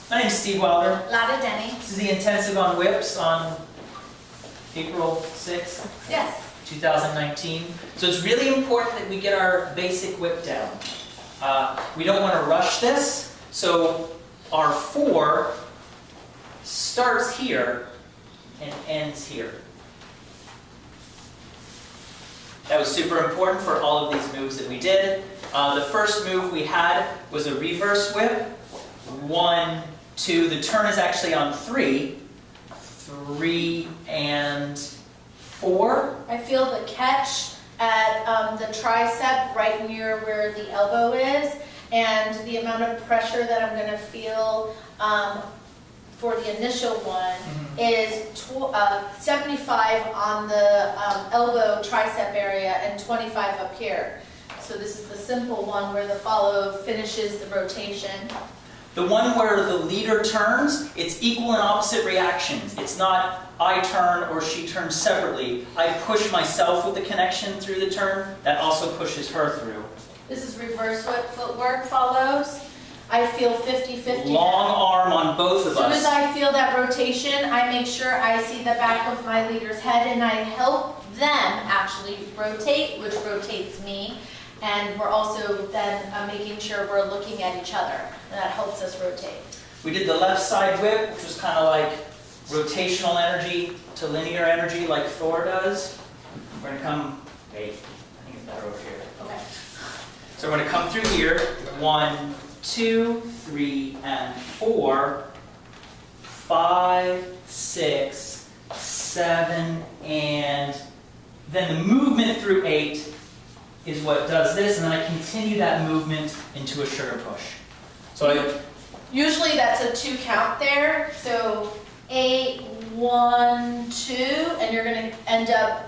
My name is Steve Wilder. Lada Denny. This is the intensive on whips on April 6th, Yes. 2019. So it's really important that we get our basic whip down. We don't want to rush this, so our 4 starts here and ends here. That was super important for all of these moves that we did. The first move we had was a reverse whip. 1, 2, the turn is actually on 3. 3 and 4. I feel the catch at the tricep right near where the elbow is, and the amount of pressure that I'm going to feel for the initial one is 75 on the elbow tricep area and 25 up here. So this is the simple one where the follow finishes the rotation. The one where the leader turns, it's equal and opposite reactions. It's not I turn or she turns separately. I push myself with the connection through the turn. That also pushes her through. This is reverse whip footwork follows. I feel 50-50. Long arm on both of As soon as us. I feel that rotation, I make sure I see the back of my leader's head and I help them actually rotate, which rotates me. And we're also then making sure we're looking at each other, and that helps us rotate. We did the left side whip, which was kind of like rotational energy to linear energy like Thor does. We're going to come, wait, I think it's better over here. Okay. So we're going to come through here, 1, 2, 3, and 4, 5, 6, 7, and then the movement through 8 is what does this, and then I continue that movement into a sugar push. So Usually that's a 2 count there, so 8, 1, 2, and you're going to end up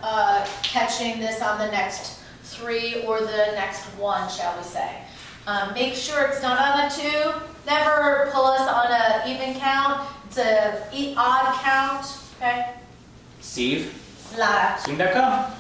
catching this on the next 3 or the next 1, shall we say. Make sure it's not on a 2. Never pull us on an even count. It's an odd count. Okay? Steve, Lara. swing.com.